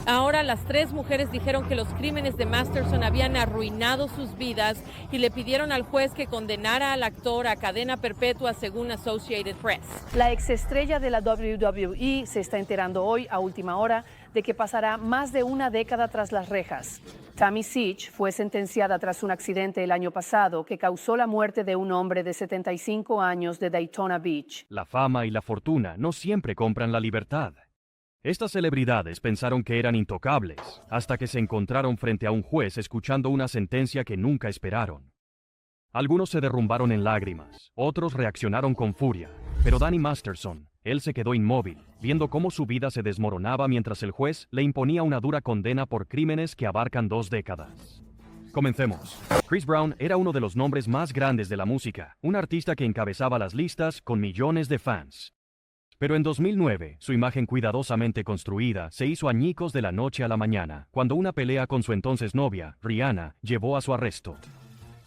Ahora las tres mujeres dijeron que los crímenes de Masterson habían arruinado sus vidas y le pidieron al juez que condenara al actor a cadena perpetua, según Associated Press. La exestrella de la WWE se está enterando hoy a última hora de que pasará más de una década tras las rejas. Tammy Sytch fue sentenciada tras un accidente el año pasado que causó la muerte de un hombre de 75 años de Daytona Beach. La fama y la fortuna no siempre compran la libertad. Estas celebridades pensaron que eran intocables, hasta que se encontraron frente a un juez escuchando una sentencia que nunca esperaron. Algunos se derrumbaron en lágrimas, otros reaccionaron con furia, pero Danny Masterson, él se quedó inmóvil, viendo cómo su vida se desmoronaba mientras el juez le imponía una dura condena por crímenes que abarcan 2 décadas. Comencemos. Chris Brown era uno de los nombres más grandes de la música, un artista que encabezaba las listas con millones de fans. Pero en 2009, su imagen cuidadosamente construida se hizo añicos de la noche a la mañana, cuando una pelea con su entonces novia, Rihanna, llevó a su arresto.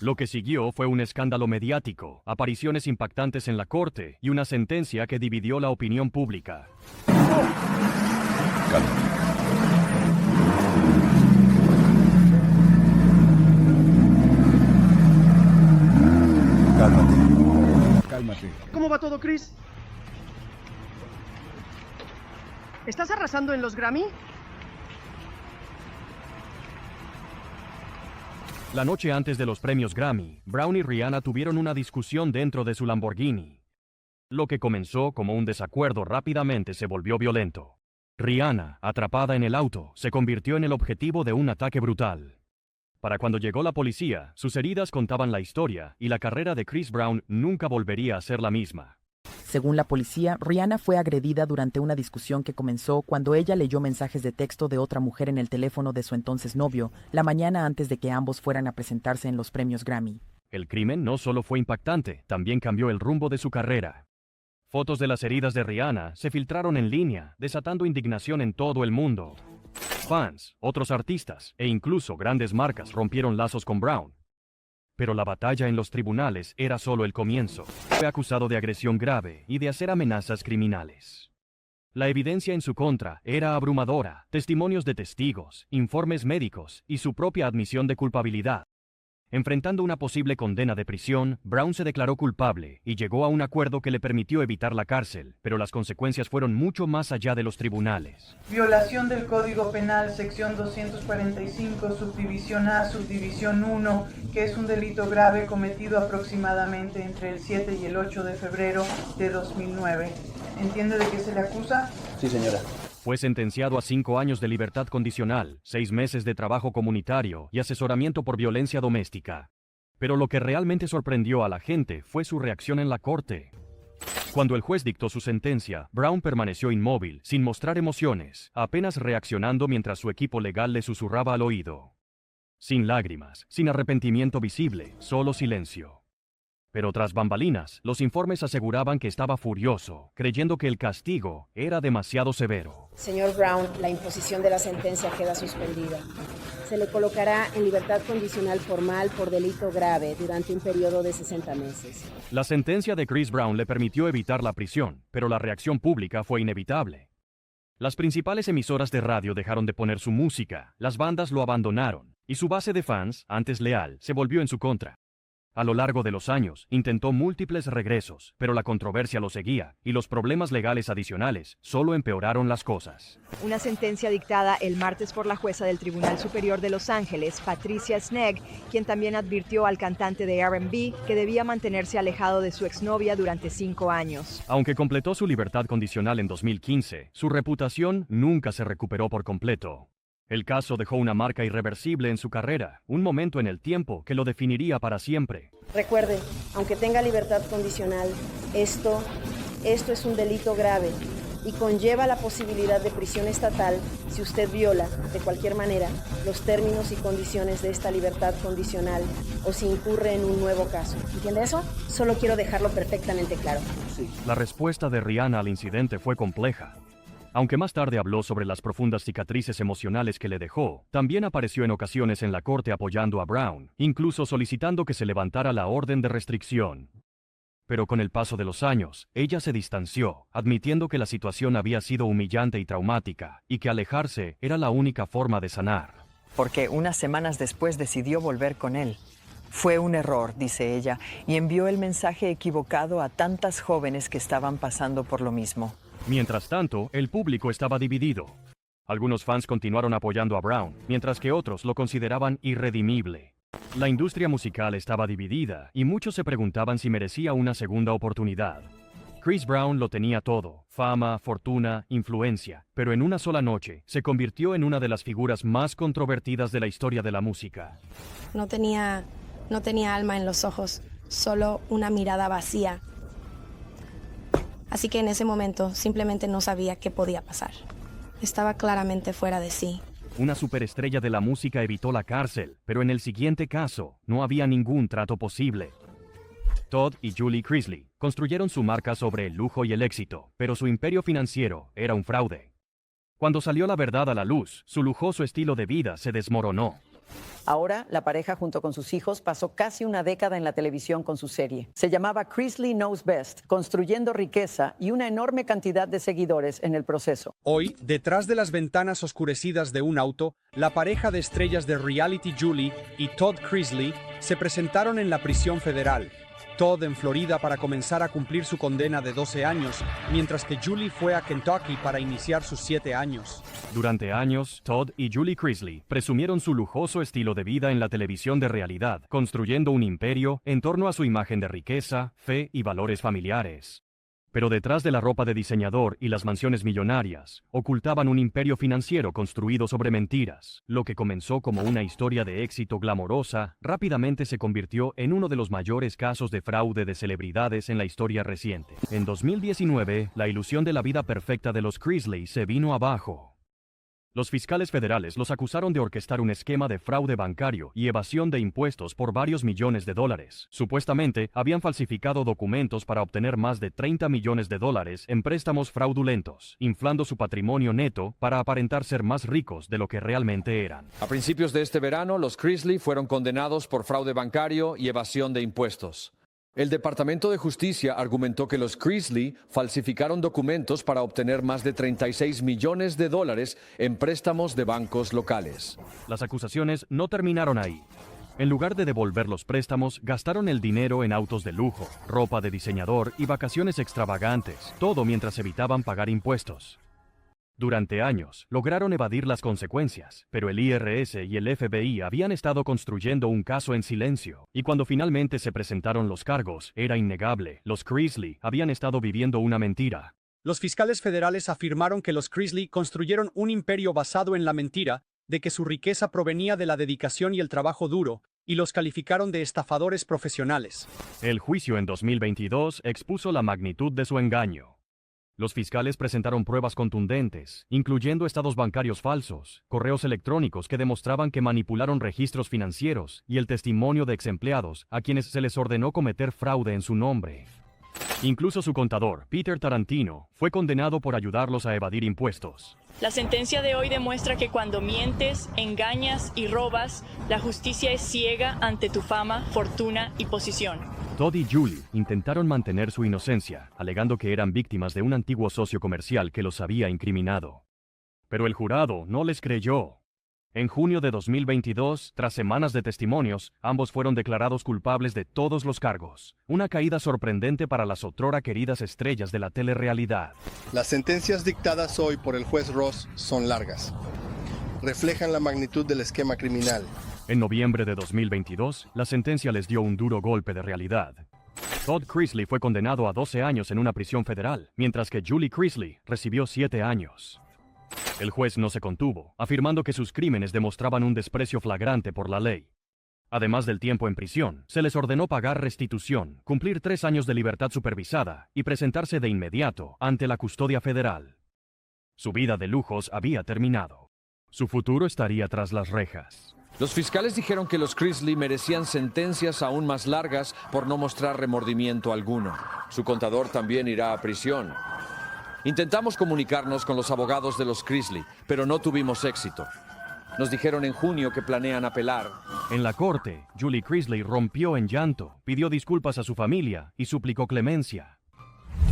Lo que siguió fue un escándalo mediático, apariciones impactantes en la corte y una sentencia que dividió la opinión pública. Cálmate. ¿Cómo va todo, Chris? ¿Estás arrasando en los Grammy? La noche antes de los premios Grammy, Brown y Rihanna tuvieron una discusión dentro de su Lamborghini. Lo que comenzó como un desacuerdo rápidamente se volvió violento. Rihanna, atrapada en el auto, se convirtió en el objetivo de un ataque brutal. Para cuando llegó la policía, sus heridas contaban la historia y la carrera de Chris Brown nunca volvería a ser la misma. Según la policía, Rihanna fue agredida durante una discusión que comenzó cuando ella leyó mensajes de texto de otra mujer en el teléfono de su entonces novio, la mañana antes de que ambos fueran a presentarse en los premios Grammy. El crimen no solo fue impactante, también cambió el rumbo de su carrera. Fotos de las heridas de Rihanna se filtraron en línea, desatando indignación en todo el mundo. Fans, otros artistas e incluso grandes marcas rompieron lazos con Brown. Pero la batalla en los tribunales era solo el comienzo. Fue acusado de agresión grave y de hacer amenazas criminales. La evidencia en su contra era abrumadora: testimonios de testigos, informes médicos y su propia admisión de culpabilidad. Enfrentando una posible condena de prisión, Brown se declaró culpable y llegó a un acuerdo que le permitió evitar la cárcel, pero las consecuencias fueron mucho más allá de los tribunales. Violación del Código Penal, sección 245, subdivisión A, subdivisión 1, que es un delito grave cometido aproximadamente entre el 7 y el 8 de febrero de 2009. ¿Entiende de qué se le acusa? Sí, señora. Fue sentenciado a 5 años de libertad condicional, 6 meses de trabajo comunitario y asesoramiento por violencia doméstica. Pero lo que realmente sorprendió a la gente fue su reacción en la corte. Cuando el juez dictó su sentencia, Brown permaneció inmóvil, sin mostrar emociones, apenas reaccionando mientras su equipo legal le susurraba al oído. Sin lágrimas, sin arrepentimiento visible, solo silencio. Pero tras bambalinas, los informes aseguraban que estaba furioso, creyendo que el castigo era demasiado severo. Señor Brown, la imposición de la sentencia queda suspendida. Se le colocará en libertad condicional formal por delito grave durante un periodo de 60 meses. La sentencia de Chris Brown le permitió evitar la prisión, pero la reacción pública fue inevitable. Las principales emisoras de radio dejaron de poner su música, las bandas lo abandonaron, y su base de fans, antes leal, se volvió en su contra. A lo largo de los años, intentó múltiples regresos, pero la controversia lo seguía, y los problemas legales adicionales solo empeoraron las cosas. Una sentencia dictada el martes por la jueza del Tribunal Superior de Los Ángeles, Patricia Snegg, quien también advirtió al cantante de R&B que debía mantenerse alejado de su exnovia durante 5 años. Aunque completó su libertad condicional en 2015, su reputación nunca se recuperó por completo. El caso dejó una marca irreversible en su carrera, un momento en el tiempo que lo definiría para siempre. Recuerde, aunque tenga libertad condicional, esto es un delito grave y conlleva la posibilidad de prisión estatal si usted viola, de cualquier manera, los términos y condiciones de esta libertad condicional o si incurre en un nuevo caso. ¿Entiende eso? Solo quiero dejarlo perfectamente claro. Sí. La respuesta de Rihanna al incidente fue compleja. Aunque más tarde habló sobre las profundas cicatrices emocionales que le dejó, también apareció en ocasiones en la corte apoyando a Brown, incluso solicitando que se levantara la orden de restricción. Pero con el paso de los años, ella se distanció, admitiendo que la situación había sido humillante y traumática, y que alejarse era la única forma de sanar. Porque unas semanas después decidió volver con él. Fue un error, dice ella, y envió el mensaje equivocado a tantas jóvenes que estaban pasando por lo mismo. Mientras tanto, el público estaba dividido. Algunos fans continuaron apoyando a Brown, mientras que otros lo consideraban irredimible. La industria musical estaba dividida, y muchos se preguntaban si merecía una segunda oportunidad. Chris Brown lo tenía todo: fama, fortuna, influencia, pero en una sola noche se convirtió en una de las figuras más controvertidas de la historia de la música. No tenía alma en los ojos, solo una mirada vacía. Así que en ese momento simplemente no sabía qué podía pasar. Estaba claramente fuera de sí. Una superestrella de la música evitó la cárcel, pero en el siguiente caso no había ningún trato posible. Todd y Julie Chrisley construyeron su marca sobre el lujo y el éxito, pero su imperio financiero era un fraude. Cuando salió la verdad a la luz, su lujoso estilo de vida se desmoronó. Ahora, la pareja junto con sus hijos pasó casi una década en la televisión con su serie. Se llamaba Chrisley Knows Best, construyendo riqueza y una enorme cantidad de seguidores en el proceso. Hoy, detrás de las ventanas oscurecidas de un auto, la pareja de estrellas de reality Julie y Todd Chrisley se presentaron en la prisión federal. Todd en Florida para comenzar a cumplir su condena de 12 años, mientras que Julie fue a Kentucky para iniciar sus 7 años. Durante años, Todd y Julie Chrisley presumieron su lujoso estilo de vida en la televisión de realidad, construyendo un imperio en torno a su imagen de riqueza, fe y valores familiares. Pero detrás de la ropa de diseñador y las mansiones millonarias, ocultaban un imperio financiero construido sobre mentiras. Lo que comenzó como una historia de éxito glamorosa, rápidamente se convirtió en uno de los mayores casos de fraude de celebridades en la historia reciente. En 2019, la ilusión de la vida perfecta de los Chrisley se vino abajo. Los fiscales federales los acusaron de orquestar un esquema de fraude bancario y evasión de impuestos por varios millones de dólares. Supuestamente, habían falsificado documentos para obtener más de $30 millones en préstamos fraudulentos, inflando su patrimonio neto para aparentar ser más ricos de lo que realmente eran. A principios de este verano, los Chrisley fueron condenados por fraude bancario y evasión de impuestos. El Departamento de Justicia argumentó que los Chrisley falsificaron documentos para obtener más de $36 millones en préstamos de bancos locales. Las acusaciones no terminaron ahí. En lugar de devolver los préstamos, gastaron el dinero en autos de lujo, ropa de diseñador y vacaciones extravagantes, todo mientras evitaban pagar impuestos. Durante años, lograron evadir las consecuencias, pero el IRS y el FBI habían estado construyendo un caso en silencio, y cuando finalmente se presentaron los cargos, era innegable: los Chrisley habían estado viviendo una mentira. Los fiscales federales afirmaron que los Chrisley construyeron un imperio basado en la mentira de que su riqueza provenía de la dedicación y el trabajo duro, y los calificaron de estafadores profesionales. El juicio en 2022 expuso la magnitud de su engaño. Los fiscales presentaron pruebas contundentes, incluyendo estados bancarios falsos, correos electrónicos que demostraban que manipularon registros financieros y el testimonio de exempleados a quienes se les ordenó cometer fraude en su nombre. Incluso su contador, Peter Tarantino, fue condenado por ayudarlos a evadir impuestos. La sentencia de hoy demuestra que cuando mientes, engañas y robas, la justicia es ciega ante tu fama, fortuna y posición. Todd y Julie intentaron mantener su inocencia, alegando que eran víctimas de un antiguo socio comercial que los había incriminado. Pero el jurado no les creyó. En junio de 2022, tras semanas de testimonios, ambos fueron declarados culpables de todos los cargos. Una caída sorprendente para las otrora queridas estrellas de la telerrealidad. Las sentencias dictadas hoy por el juez Ross son largas. Reflejan la magnitud del esquema criminal. En noviembre de 2022, la sentencia les dio un duro golpe de realidad. Todd Chrisley fue condenado a 12 años en una prisión federal, mientras que Julie Chrisley recibió 7 años. El juez no se contuvo, afirmando que sus crímenes demostraban un desprecio flagrante por la ley. Además del tiempo en prisión, se les ordenó pagar restitución, cumplir 3 años de libertad supervisada y presentarse de inmediato ante la custodia federal. Su vida de lujos había terminado. Su futuro estaría tras las rejas. Los fiscales dijeron que los Chrisley merecían sentencias aún más largas por no mostrar remordimiento alguno. Su contador también irá a prisión. Intentamos comunicarnos con los abogados de los Chrisley, pero no tuvimos éxito. Nos dijeron en junio que planean apelar. En la corte, Julie Chrisley rompió en llanto, pidió disculpas a su familia y suplicó clemencia.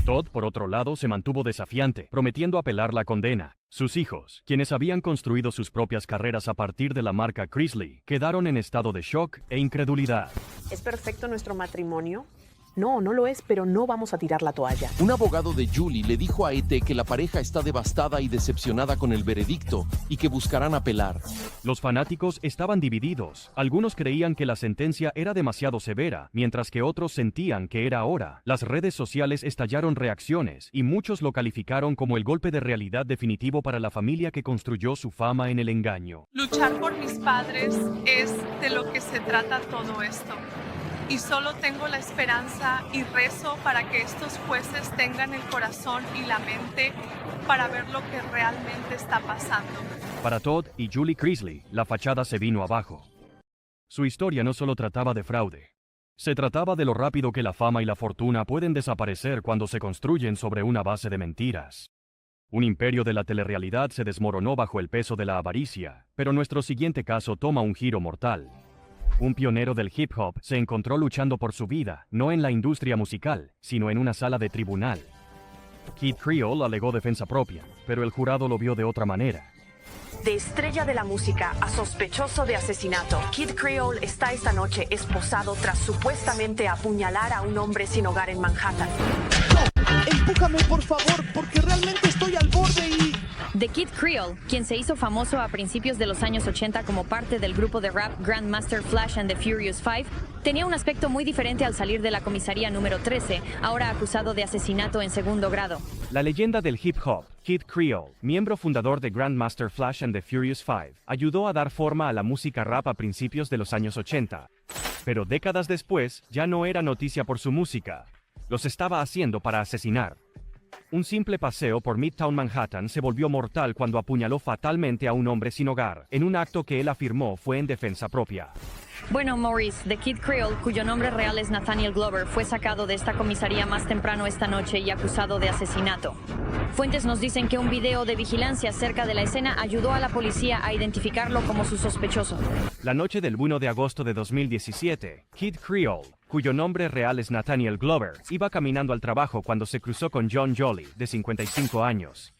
Todd, por otro lado, se mantuvo desafiante, prometiendo apelar la condena. Sus hijos, quienes habían construido sus propias carreras a partir de la marca Chrisley, quedaron en estado de shock e incredulidad. ¿Es perfecto nuestro matrimonio? No, no lo es, pero no vamos a tirar la toalla. Un abogado de Julie le dijo a ET que la pareja está devastada y decepcionada con el veredicto y que buscarán apelar. Los fanáticos estaban divididos. Algunos creían que la sentencia era demasiado severa, mientras que otros sentían que era hora. Las redes sociales estallaron reacciones y muchos lo calificaron como el golpe de realidad definitivo para la familia que construyó su fama en el engaño. Luchar por mis padres es de lo que se trata todo esto. Y solo tengo la esperanza y rezo para que estos jueces tengan el corazón y la mente para ver lo que realmente está pasando. Para Todd y Julie Chrisley, la fachada se vino abajo. Su historia no solo trataba de fraude. Se trataba de lo rápido que la fama y la fortuna pueden desaparecer cuando se construyen sobre una base de mentiras. Un imperio de la telerrealidad se desmoronó bajo el peso de la avaricia, pero nuestro siguiente caso toma un giro mortal. Un pionero del hip hop se encontró luchando por su vida, no en la industria musical, sino en una sala de tribunal. Kid Creole alegó defensa propia, pero el jurado lo vio de otra manera. De estrella de la música a sospechoso de asesinato, Kid Creole está esta noche esposado tras supuestamente apuñalar a un hombre sin hogar en Manhattan. Empújame, por favor, porque realmente estoy al borde y... The Kid Creole, quien se hizo famoso a principios de los años 80 como parte del grupo de rap Grandmaster Flash and the Furious 5, tenía un aspecto muy diferente al salir de la comisaría número 13, ahora acusado de asesinato en segundo grado. La leyenda del hip hop, Kid Creole, miembro fundador de Grandmaster Flash and the Furious 5, ayudó a dar forma a la música rap a principios de los años 80. Pero décadas después, ya no era noticia por su música. Los estaba haciendo para asesinar. Un simple paseo por Midtown Manhattan se volvió mortal cuando apuñaló fatalmente a un hombre sin hogar, en un acto que él afirmó fue en defensa propia. Bueno, Maurice, The Kid Creole, cuyo nombre real es Nathaniel Glover, fue sacado de esta comisaría más temprano esta noche y acusado de asesinato. Fuentes nos dicen que un video de vigilancia cerca de la escena ayudó a la policía a identificarlo como su sospechoso. La noche del 1 de agosto de 2017, Kid Creole, cuyo nombre real es Nathaniel Glover, iba caminando al trabajo cuando se cruzó con John Jolly, de 55 años.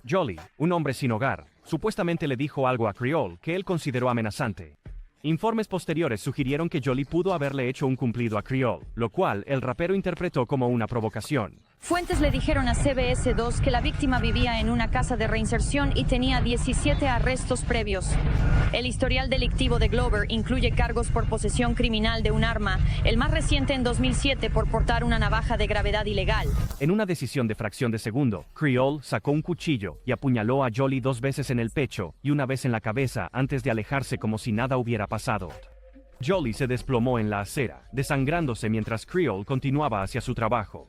Jolly, un hombre sin hogar, supuestamente le dijo algo a Creole que él consideró amenazante. Informes posteriores sugirieron que Jolly pudo haberle hecho un cumplido a Creole, lo cual el rapero interpretó como una provocación. Fuentes le dijeron a CBS 2 que la víctima vivía en una casa de reinserción y tenía 17 arrestos previos. El historial delictivo de Glover incluye cargos por posesión criminal de un arma, el más reciente en 2007 por portar una navaja de gravedad ilegal. En una decisión de fracción de segundo, Creole sacó un cuchillo y apuñaló a Jolly 2 veces en el pecho y una vez en la cabeza antes de alejarse como si nada hubiera pasado. Jolly se desplomó en la acera, desangrándose mientras Creole continuaba hacia su trabajo.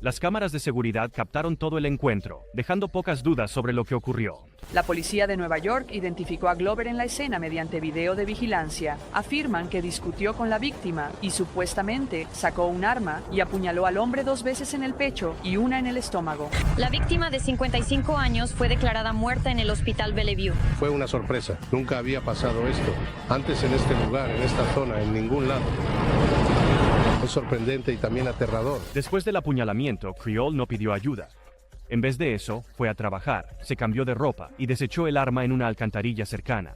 Las cámaras de seguridad captaron todo el encuentro, dejando pocas dudas sobre lo que ocurrió. La policía de Nueva York identificó a Glover en la escena mediante video de vigilancia. Afirman que discutió con la víctima y supuestamente sacó un arma y apuñaló al hombre 2 veces en el pecho y una en el estómago. La víctima de 55 años fue declarada muerta en el hospital Bellevue. Fue una sorpresa. Nunca había pasado esto. Antes en este lugar, en esta zona, en ningún lado. Es sorprendente y también aterrador. Después del apuñalamiento, Creole no pidió ayuda. En vez de eso, fue a trabajar, se cambió de ropa y desechó el arma en una alcantarilla cercana.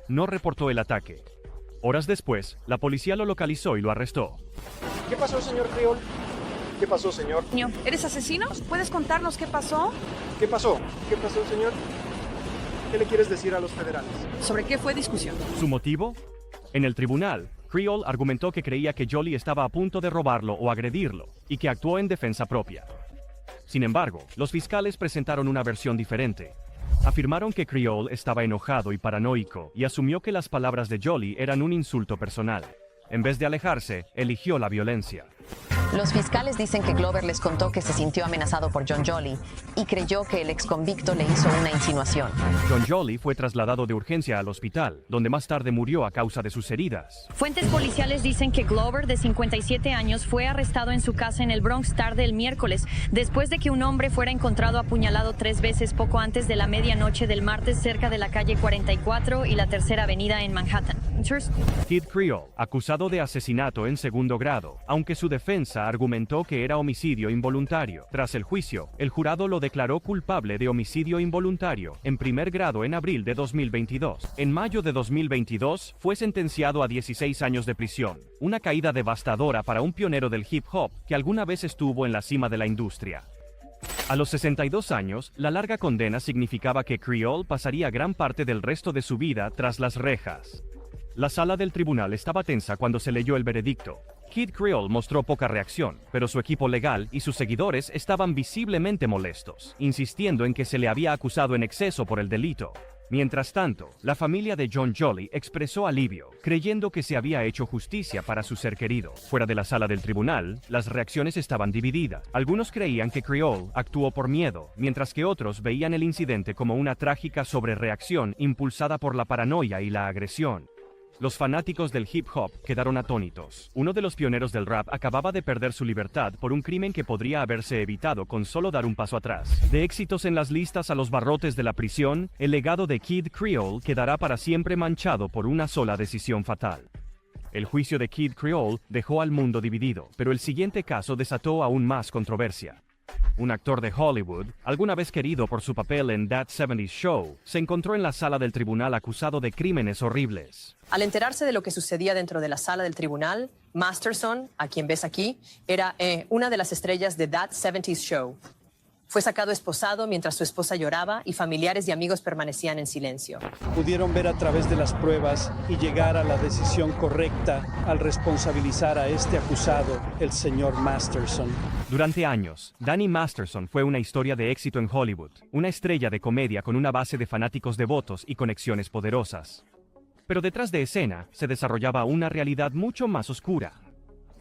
No reportó el ataque. Horas después, la policía lo localizó y lo arrestó. ¿Qué pasó, señor Creole? ¿Qué pasó, señor? ¿Eres asesino? ¿Puedes contarnos qué pasó? ¿Qué pasó? ¿Qué pasó, señor? ¿Qué le quieres decir a los federales? ¿Sobre qué fue discusión? ¿Su motivo? En el tribunal, Creole argumentó que creía que Jolly estaba a punto de robarlo o agredirlo, y que actuó en defensa propia. Sin embargo, los fiscales presentaron una versión diferente. Afirmaron que Creole estaba enojado y paranoico, y asumió que las palabras de Jolly eran un insulto personal. En vez de alejarse, eligió la violencia. Los fiscales dicen que Glover les contó que se sintió amenazado por John Jolly y creyó que el exconvicto le hizo una insinuación. John Jolly fue trasladado de urgencia al hospital, donde más tarde murió a causa de sus heridas. Fuentes policiales dicen que Glover, de 57 años, fue arrestado en su casa en el Bronx tarde el miércoles, después de que un hombre fuera encontrado apuñalado 3 veces poco antes de la medianoche del martes cerca de la calle 44 y la Tercera Avenida en Manhattan. Kid Creole, acusado de asesinato en segundo grado, aunque su defensa argumentó que era homicidio involuntario. Tras el juicio, el jurado lo declaró culpable de homicidio involuntario en primer grado en abril de 2022. En mayo de 2022, fue sentenciado a 16 años de prisión, una caída devastadora para un pionero del hip hop que alguna vez estuvo en la cima de la industria. A los 62 años, la larga condena significaba que Creole pasaría gran parte del resto de su vida tras las rejas. La sala del tribunal estaba tensa cuando se leyó el veredicto. Kid Creole mostró poca reacción, pero su equipo legal y sus seguidores estaban visiblemente molestos, insistiendo en que se le había acusado en exceso por el delito. Mientras tanto, la familia de John Jolly expresó alivio, creyendo que se había hecho justicia para su ser querido. Fuera de la sala del tribunal, las reacciones estaban divididas. Algunos creían que Creole actuó por miedo, mientras que otros veían el incidente como una trágica sobrereacción impulsada por la paranoia y la agresión. Los fanáticos del hip hop quedaron atónitos. Uno de los pioneros del rap acababa de perder su libertad por un crimen que podría haberse evitado con solo dar un paso atrás. De éxitos en las listas a los barrotes de la prisión, el legado de Kid Creole quedará para siempre manchado por una sola decisión fatal. El juicio de Kid Creole dejó al mundo dividido, pero el siguiente caso desató aún más controversia. Un actor de Hollywood, alguna vez querido por su papel en That 70s Show, se encontró en la sala del tribunal acusado de crímenes horribles. Al enterarse de lo que sucedía dentro de la sala del tribunal, Masterson, a quien ves aquí, era una de las estrellas de That 70s Show. Fue sacado esposado mientras su esposa lloraba y familiares y amigos permanecían en silencio. Pudieron ver a través de las pruebas y llegar a la decisión correcta al responsabilizar a este acusado, el señor Masterson. Durante años, Danny Masterson fue una historia de éxito en Hollywood, una estrella de comedia con una base de fanáticos devotos y conexiones poderosas. Pero detrás de escena se desarrollaba una realidad mucho más oscura.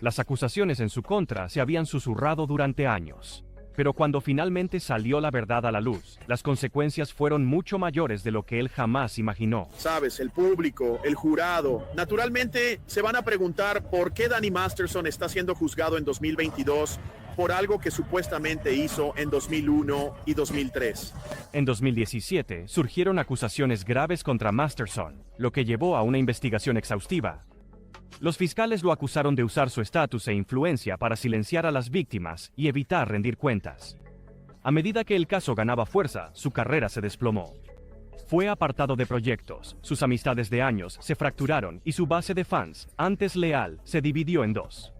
Las acusaciones en su contra se habían susurrado durante años. Pero cuando finalmente salió la verdad a la luz, las consecuencias fueron mucho mayores de lo que él jamás imaginó. Sabes, el público, el jurado, naturalmente se van a preguntar por qué Danny Masterson está siendo juzgado en 2022 por algo que supuestamente hizo en 2001 y 2003. En 2017, surgieron acusaciones graves contra Masterson, lo que llevó a una investigación exhaustiva. Los fiscales lo acusaron de usar su estatus e influencia para silenciar a las víctimas y evitar rendir cuentas. A medida que el caso ganaba fuerza, su carrera se desplomó. Fue apartado de proyectos, sus amistades de años se fracturaron y su base de fans, antes leal, se dividió en dos.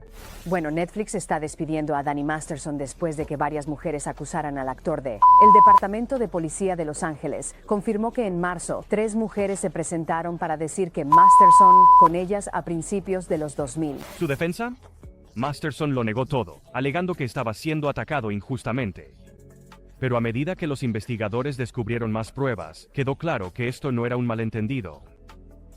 Bueno, Netflix está despidiendo a Danny Masterson después de que varias mujeres acusaran al actor de... El Departamento de Policía de Los Ángeles confirmó que en marzo 3 mujeres se presentaron para decir que Masterson con ellas a principios de los 2000. ¿Su defensa? Masterson lo negó todo, alegando que estaba siendo atacado injustamente. Pero a medida que los investigadores descubrieron más pruebas, quedó claro que esto no era un malentendido.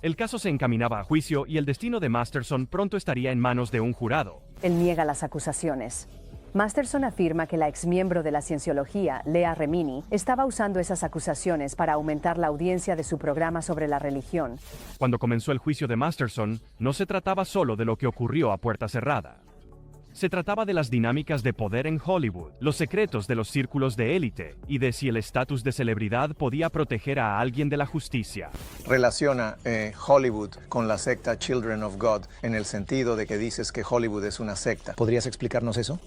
El caso se encaminaba a juicio y el destino de Masterson pronto estaría en manos de un jurado. Él niega las acusaciones. Masterson afirma que la exmiembro de la cienciología, Leah Remini, estaba usando esas acusaciones para aumentar la audiencia de su programa sobre la religión. Cuando comenzó el juicio de Masterson, no se trataba solo de lo que ocurrió a puerta cerrada. Se trataba de las dinámicas de poder en Hollywood, los secretos de los círculos de élite y de si el estatus de celebridad podía proteger a alguien de la justicia. Relaciona Hollywood con la secta Children of God en el sentido de que dices que Hollywood es una secta. ¿Podrías explicarnos eso?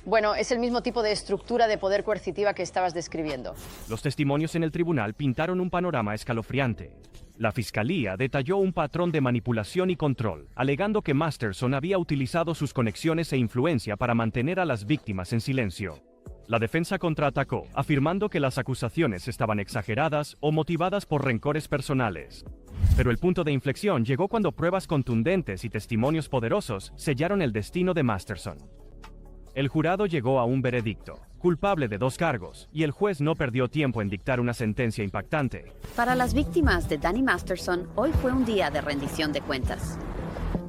Bueno, es el mismo tipo de estructura de poder coercitiva que estabas describiendo. Los testimonios en el tribunal pintaron un panorama escalofriante. La fiscalía detalló un patrón de manipulación y control, alegando que Masterson había utilizado sus conexiones e influencia para mantener a las víctimas en silencio. La defensa contraatacó, afirmando que las acusaciones estaban exageradas o motivadas por rencores personales. Pero el punto de inflexión llegó cuando pruebas contundentes y testimonios poderosos sellaron el destino de Masterson. El jurado llegó a un veredicto, culpable de 2 cargos, y el juez no perdió tiempo en dictar una sentencia impactante. Para las víctimas de Danny Masterson, hoy fue un día de rendición de cuentas.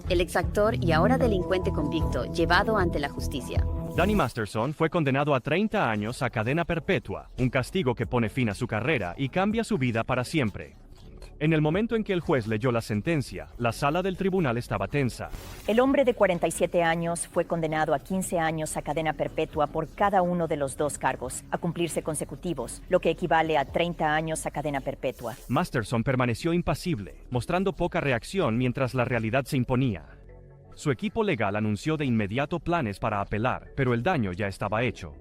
el exactor y ahora delincuente convicto, llevado ante la justicia. Danny Masterson fue condenado a 30 años a cadena perpetua, un castigo que pone fin a su carrera y cambia su vida para siempre. En el momento en que el juez leyó la sentencia, la sala del tribunal estaba tensa. El hombre de 47 años fue condenado a 15 años a cadena perpetua por cada uno de los 2 cargos, a cumplirse consecutivos, lo que equivale a 30 años a cadena perpetua. Masterson permaneció impasible, mostrando poca reacción mientras la realidad se imponía. Su equipo legal anunció de inmediato planes para apelar, pero el daño ya estaba hecho.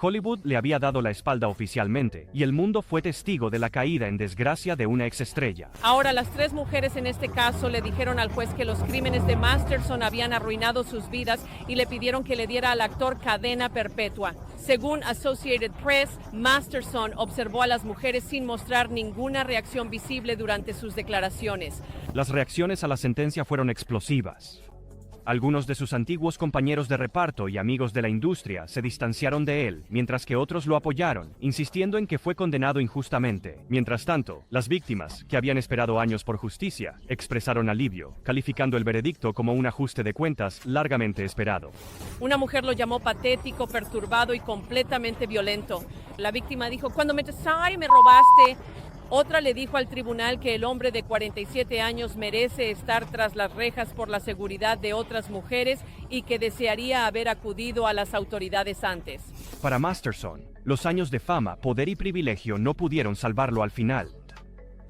Hollywood le había dado la espalda oficialmente y el mundo fue testigo de la caída en desgracia de una exestrella. Ahora, las 3 mujeres en este caso le dijeron al juez que los crímenes de Masterson habían arruinado sus vidas y le pidieron que le diera al actor cadena perpetua. Según Associated Press, Masterson observó a las mujeres sin mostrar ninguna reacción visible durante sus declaraciones. Las reacciones a la sentencia fueron explosivas. Algunos de sus antiguos compañeros de reparto y amigos de la industria se distanciaron de él, mientras que otros lo apoyaron, insistiendo en que fue condenado injustamente. Mientras tanto, las víctimas, que habían esperado años por justicia, expresaron alivio, calificando el veredicto como un ajuste de cuentas largamente esperado. Una mujer lo llamó patético, perturbado y completamente violento. La víctima dijo, cuando me robaste. Otra le dijo al tribunal que el hombre de 47 años merece estar tras las rejas por la seguridad de otras mujeres y que desearía haber acudido a las autoridades antes. Para Masterson, los años de fama, poder y privilegio no pudieron salvarlo al final.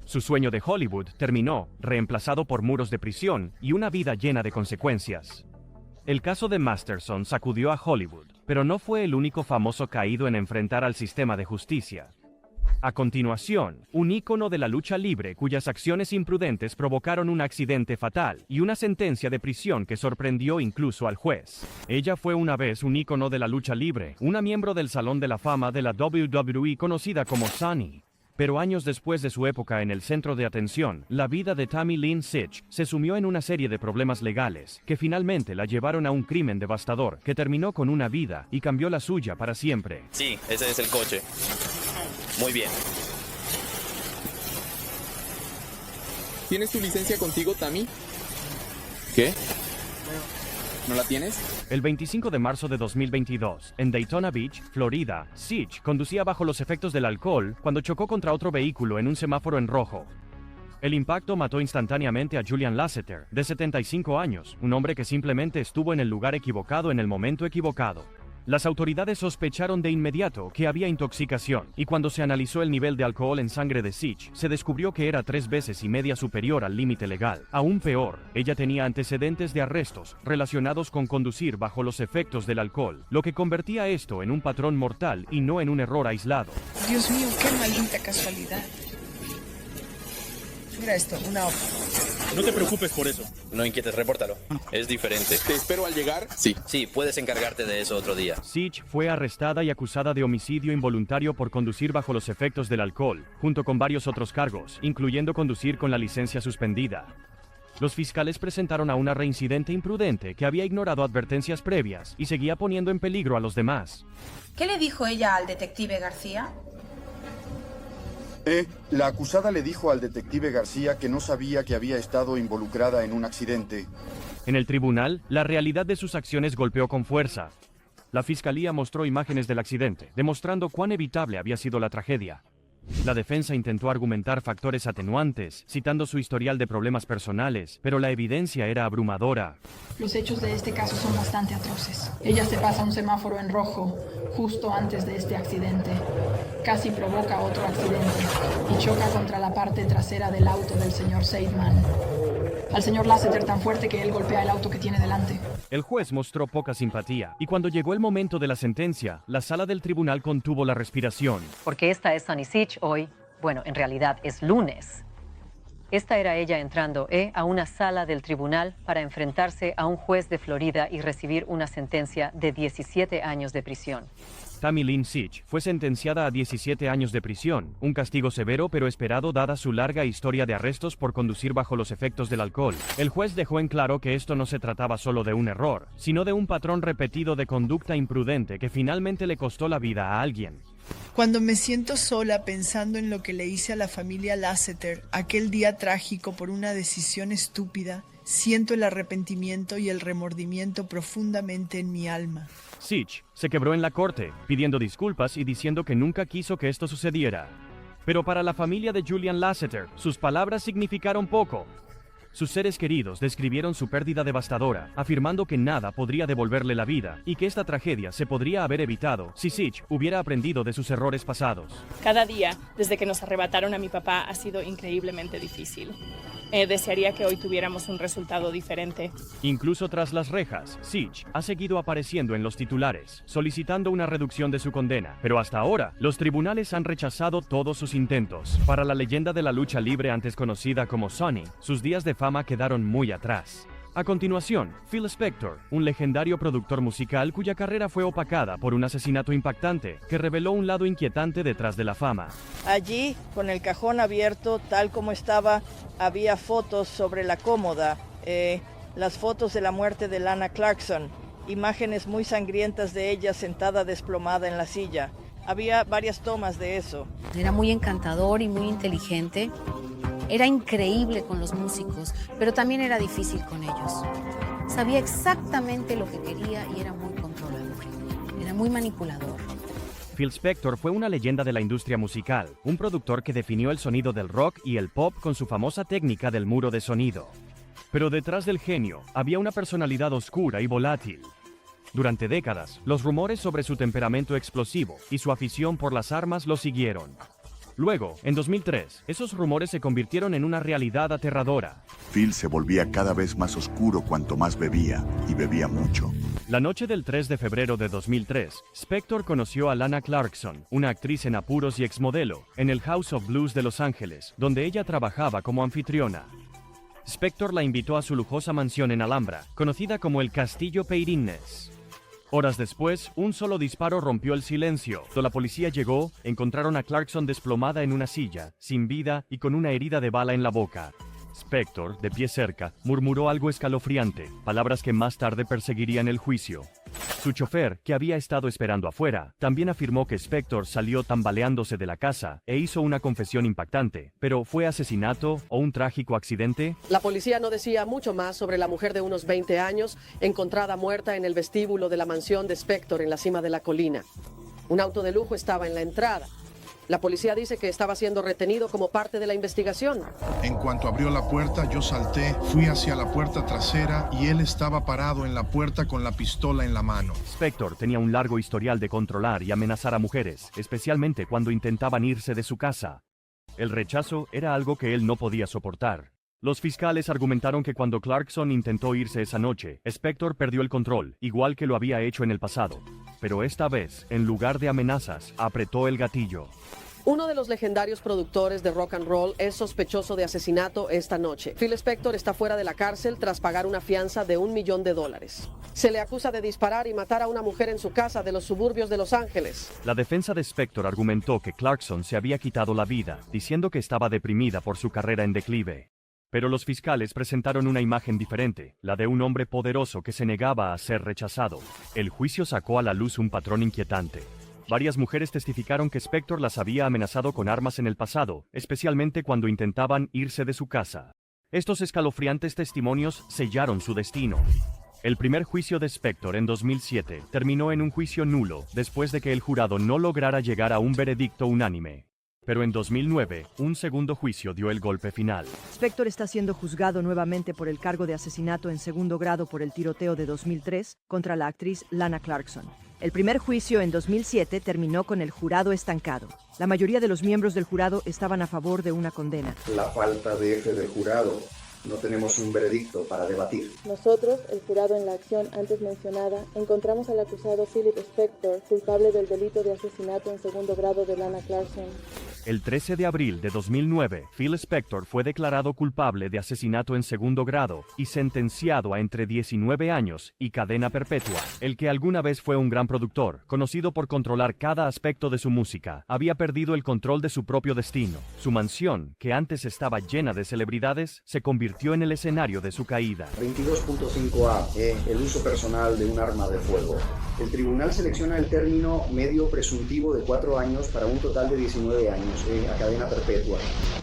Su sueño de Hollywood terminó, reemplazado por muros de prisión y una vida llena de consecuencias. El caso de Masterson sacudió a Hollywood, pero no fue el único famoso caído en enfrentar al sistema de justicia. A continuación, un ícono de la lucha libre cuyas acciones imprudentes provocaron un accidente fatal y una sentencia de prisión que sorprendió incluso al juez. Ella fue una vez un ícono de la lucha libre, una miembro del Salón de la Fama de la WWE conocida como Sunny. Pero años después de su época en el centro de atención, la vida de Tammy Lynn Sitch se sumió en una serie de problemas legales que finalmente la llevaron a un crimen devastador que terminó con una vida y cambió la suya para siempre. Sí, ese es el coche. Muy bien. ¿Tienes tu licencia contigo, Tammy? ¿Qué? ¿No la tienes? El 25 de marzo de 2022, en Daytona Beach, Florida, Sitch conducía bajo los efectos del alcohol cuando chocó contra otro vehículo en un semáforo en rojo. El impacto mató instantáneamente a Julian Lasseter, de 75 años, un hombre que simplemente estuvo en el lugar equivocado en el momento equivocado. Las autoridades sospecharon de inmediato que había intoxicación, y cuando se analizó el nivel de alcohol en sangre de Sitch, se descubrió que era 3,5 veces superior al límite legal. Aún peor, ella tenía antecedentes de arrestos relacionados con conducir bajo los efectos del alcohol, lo que convertía esto en un patrón mortal y no en un error aislado. Dios mío, qué maldita casualidad. Mira esto, una hoja. No te preocupes por eso. No inquietes, repórtalo. Es diferente. ¿Te espero al llegar? Sí. Sí, puedes encargarte de eso otro día. Sitch fue arrestada y acusada de homicidio involuntario por conducir bajo los efectos del alcohol, junto con varios otros cargos, incluyendo conducir con la licencia suspendida. Los fiscales presentaron a una reincidente imprudente que había ignorado advertencias previas y seguía poniendo en peligro a los demás. ¿Qué le dijo ella al detective García? La acusada le dijo al detective García que no sabía que había estado involucrada en un accidente. En el tribunal, la realidad de sus acciones golpeó con fuerza. La fiscalía mostró imágenes del accidente, demostrando cuán evitable había sido la tragedia. La defensa intentó argumentar factores atenuantes, citando su historial de problemas personales, pero la evidencia era abrumadora. Los hechos de este caso son bastante atroces. Ella se pasa un semáforo en rojo justo antes de este accidente. Casi provoca otro accidente y choca contra la parte trasera del auto del señor Seidman. Al señor Lasseter tan fuerte que él golpea el auto que tiene delante. El juez mostró poca simpatía, y cuando llegó el momento de la sentencia, la sala del tribunal contuvo la respiración. Porque esta es Sunny Sitch hoy, bueno, en realidad es lunes. Esta era ella entrando a una sala del tribunal para enfrentarse a un juez de Florida y recibir una sentencia de 17 años de prisión. Tammy Lynn Sitch fue sentenciada a 17 años de prisión, un castigo severo pero esperado dada su larga historia de arrestos por conducir bajo los efectos del alcohol. El juez dejó en claro que esto no se trataba solo de un error, sino de un patrón repetido de conducta imprudente que finalmente le costó la vida a alguien. Cuando me siento sola pensando en lo que le hice a la familia Lasseter aquel día trágico por una decisión estúpida, Siento el arrepentimiento y el remordimiento profundamente en mi alma. Sitch se quebró en la corte, pidiendo disculpas y diciendo que nunca quiso que esto sucediera. Pero para la familia de Julian Lasseter, sus palabras significaron poco. Sus seres queridos describieron su pérdida devastadora, afirmando que nada podría devolverle la vida y que esta tragedia se podría haber evitado si Sitch hubiera aprendido de sus errores pasados. Cada día, desde que nos arrebataron a mi papá, ha sido increíblemente difícil. Desearía que hoy tuviéramos un resultado diferente. Incluso tras las rejas, Sitch ha seguido apareciendo en los titulares, solicitando una reducción de su condena. Pero hasta ahora, los tribunales han rechazado todos sus intentos. Para la leyenda de la lucha libre antes conocida como Sonny, sus días de fama quedaron muy atrás. A continuación, Phil Spector, un legendario productor musical cuya carrera fue opacada por un asesinato impactante que reveló un lado inquietante detrás de la fama. Allí, con el cajón abierto, tal como estaba, había fotos sobre la cómoda, las fotos de la muerte de Lana Clarkson, imágenes muy sangrientas de ella sentada desplomada en la silla. Había varias tomas de eso. Era muy encantador y muy inteligente. Era increíble con los músicos, pero también era difícil con ellos. Sabía exactamente lo que quería y era muy controlador. Era muy manipulador. Phil Spector fue una leyenda de la industria musical, un productor que definió el sonido del rock y el pop con su famosa técnica del muro de sonido. Pero detrás del genio había una personalidad oscura y volátil. Durante décadas, los rumores sobre su temperamento explosivo y su afición por las armas lo siguieron. Luego, en 2003, esos rumores se convirtieron en una realidad aterradora. Phil se volvía cada vez más oscuro cuanto más bebía, y bebía mucho. La noche del 3 de febrero de 2003, Spector conoció a Lana Clarkson, una actriz en apuros y exmodelo, en el House of Blues de Los Ángeles, donde ella trabajaba como anfitriona. Spector la invitó a su lujosa mansión en Alhambra, conocida como el Castillo Peirines. Horas después, un solo disparo rompió el silencio. Cuando la policía llegó, encontraron a Clarkson desplomada en una silla, sin vida y con una herida de bala en la boca. Spector, de pie cerca, murmuró algo escalofriante, palabras que más tarde perseguirían el juicio. Su chofer, que había estado esperando afuera, también afirmó que Spector salió tambaleándose de la casa e hizo una confesión impactante. ¿Pero fue asesinato o un trágico accidente? La policía no decía mucho más sobre la mujer de unos 20 años, encontrada muerta en el vestíbulo de la mansión de Spector en la cima de la colina. Un auto de lujo estaba en la entrada. La policía dice que estaba siendo retenido como parte de la investigación. En cuanto abrió la puerta, yo salté, fui hacia la puerta trasera y él estaba parado en la puerta con la pistola en la mano. Spector tenía un largo historial de controlar y amenazar a mujeres, especialmente cuando intentaban irse de su casa. El rechazo era algo que él no podía soportar. Los fiscales argumentaron que cuando Clarkson intentó irse esa noche, Spector perdió el control, igual que lo había hecho en el pasado. Pero esta vez, en lugar de amenazas, apretó el gatillo. Uno de los legendarios productores de rock and roll es sospechoso de asesinato esta noche. Phil Spector está fuera de la cárcel tras pagar una fianza de $1 millón. Se le acusa de disparar y matar a una mujer en su casa de los suburbios de Los Ángeles. La defensa de Spector argumentó que Clarkson se había quitado la vida, diciendo que estaba deprimida por su carrera en declive. Pero los fiscales presentaron una imagen diferente, la de un hombre poderoso que se negaba a ser rechazado. El juicio sacó a la luz un patrón inquietante. Varias mujeres testificaron que Spector las había amenazado con armas en el pasado, especialmente cuando intentaban irse de su casa. Estos escalofriantes testimonios sellaron su destino. El primer juicio de Spector en 2007 terminó en un juicio nulo después de que el jurado no lograra llegar a un veredicto unánime. Pero en 2009, un segundo juicio dio el golpe final. Spector está siendo juzgado nuevamente por el cargo de asesinato en segundo grado por el tiroteo de 2003 contra la actriz Lana Clarkson. El primer juicio en 2007 terminó con el jurado estancado. La mayoría de los miembros del jurado estaban a favor de una condena. La falta de eje del jurado. No tenemos un veredicto para debatir. Nosotros, el jurado en la acción antes mencionada, encontramos al acusado Philip Spector culpable del delito de asesinato en segundo grado de Lana Clarkson. El 13 de abril de 2009, Phil Spector fue declarado culpable de asesinato en segundo grado y sentenciado a entre 19 años y cadena perpetua. El que alguna vez fue un gran productor, conocido por controlar cada aspecto de su música, había perdido el control de su propio destino. Su mansión, que antes estaba llena de celebridades, se convirtió en el escenario de su caída. 22.5a, el uso personal de un arma de fuego. El tribunal selecciona el término medio presuntivo de 4 años para un total de 19 años años, a cadena perpetua.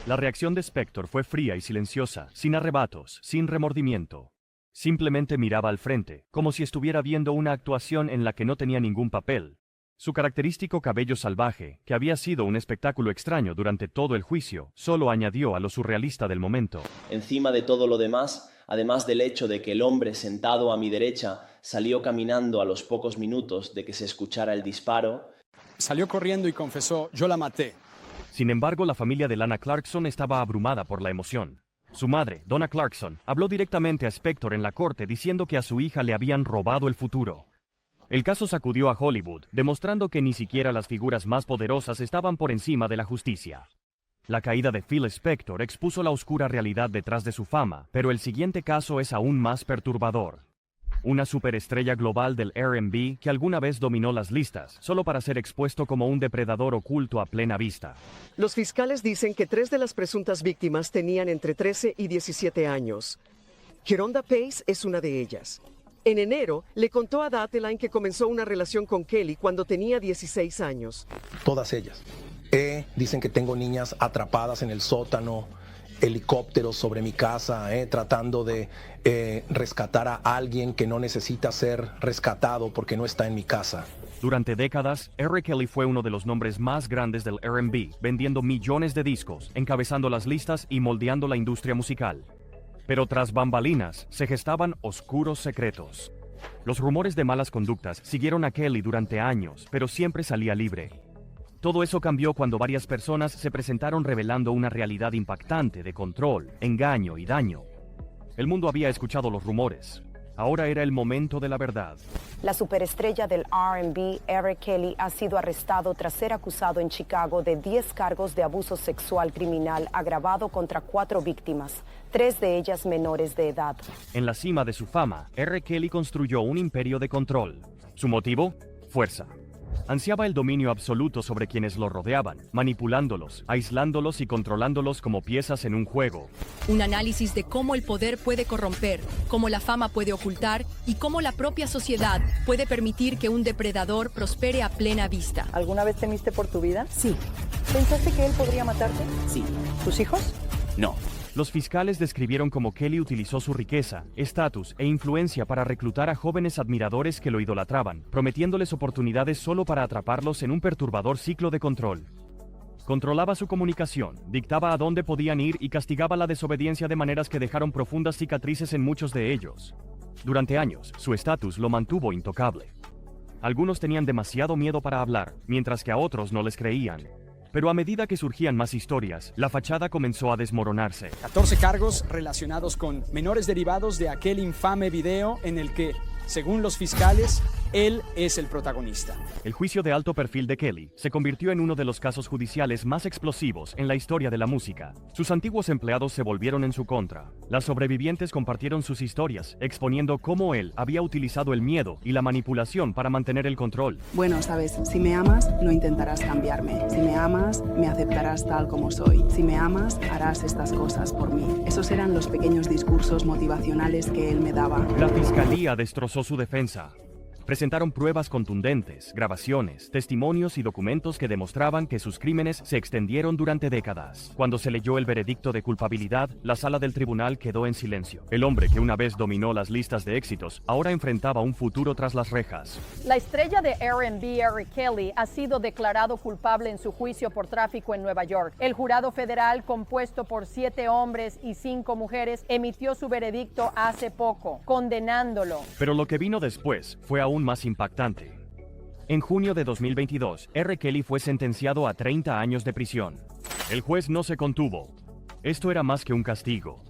La reacción de Spector fue fría y silenciosa, sin arrebatos, sin remordimiento. Simplemente miraba al frente, como si estuviera viendo una actuación en la que no tenía ningún papel. Su característico cabello salvaje, que había sido un espectáculo extraño durante todo el juicio, solo añadió a lo surrealista del momento. Encima de todo lo demás, además del hecho de que el hombre sentado a mi derecha salió caminando a los pocos minutos de que se escuchara el disparo, salió corriendo y confesó: yo la maté. Sin embargo, la familia de Lana Clarkson estaba abrumada por la emoción. Su madre, Donna Clarkson, habló directamente a Spector en la corte diciendo que a su hija le habían robado el futuro. El caso sacudió a Hollywood, demostrando que ni siquiera las figuras más poderosas estaban por encima de la justicia. La caída de Phil Spector expuso la oscura realidad detrás de su fama, pero el siguiente caso es aún más perturbador. Una superestrella global del R&B que alguna vez dominó las listas, solo para ser expuesto como un depredador oculto a plena vista. Los fiscales dicen que 3 de las presuntas víctimas tenían entre 13 y 17 años. Geronda Pace es una de ellas. En enero, le contó a Dateline que comenzó una relación con Kelly cuando tenía 16 años. Todas ellas. Dicen que tengo niñas atrapadas en el sótano, helicópteros sobre mi casa, tratando de rescatar a alguien que no necesita ser rescatado porque no está en mi casa. Durante décadas, R. Kelly fue uno de los nombres más grandes del R&B, vendiendo millones de discos, encabezando las listas y moldeando la industria musical. Pero tras bambalinas, se gestaban oscuros secretos. Los rumores de malas conductas siguieron a Kelly durante años, pero siempre salía libre. Todo eso cambió cuando varias personas se presentaron revelando una realidad impactante de control, engaño y daño. El mundo había escuchado los rumores. Ahora era el momento de la verdad. La superestrella del R&B, R. Kelly, ha sido arrestado tras ser acusado en Chicago de 10 cargos de abuso sexual criminal agravado contra 4 víctimas, 3 de ellas menores de edad. En la cima de su fama, R. Kelly construyó un imperio de control. ¿Su motivo? Fuerza. Ansiaba el dominio absoluto sobre quienes lo rodeaban, manipulándolos, aislándolos y controlándolos como piezas en un juego. Un análisis de cómo el poder puede corromper, cómo la fama puede ocultar y cómo la propia sociedad puede permitir que un depredador prospere a plena vista. ¿Alguna vez temiste por tu vida? Sí. ¿Pensaste que él podría matarte? Sí. ¿Tus hijos? No. Los fiscales describieron cómo Kelly utilizó su riqueza, estatus e influencia para reclutar a jóvenes admiradores que lo idolatraban, prometiéndoles oportunidades solo para atraparlos en un perturbador ciclo de control. Controlaba su comunicación, dictaba a dónde podían ir y castigaba la desobediencia de maneras que dejaron profundas cicatrices en muchos de ellos. Durante años, su estatus lo mantuvo intocable. Algunos tenían demasiado miedo para hablar, mientras que a otros no les creían. Pero a medida que surgían más historias, la fachada comenzó a desmoronarse. 14 cargos relacionados con menores derivados de aquel infame video en el que, según los fiscales, él es el protagonista. El juicio de alto perfil de Kelly se convirtió en uno de los casos judiciales más explosivos en la historia de la música. Sus antiguos empleados se volvieron en su contra. Las sobrevivientes compartieron sus historias, exponiendo cómo él había utilizado el miedo y la manipulación para mantener el control. Bueno, sabes, si me amas, no intentarás cambiarme. Si me amas, me aceptarás tal como soy. Si me amas, harás estas cosas por mí. Esos eran los pequeños discursos motivacionales que él me daba. La fiscalía destrozó su defensa. Presentaron pruebas contundentes, grabaciones, testimonios y documentos que demostraban que sus crímenes se extendieron durante décadas. Cuando se leyó el veredicto de culpabilidad, la sala del tribunal quedó en silencio. El hombre que una vez dominó las listas de éxitos, ahora enfrentaba un futuro tras las rejas. La estrella de R&B, R. Kelly, ha sido declarado culpable en su juicio por tráfico en Nueva York. El jurado federal, compuesto por 7 hombres y 5 mujeres, emitió su veredicto hace poco, condenándolo. Pero lo que vino después fue aún más impactante. En junio de 2022, R. Kelly fue sentenciado a 30 años de prisión. El juez no se contuvo. Esto era más que un castigo.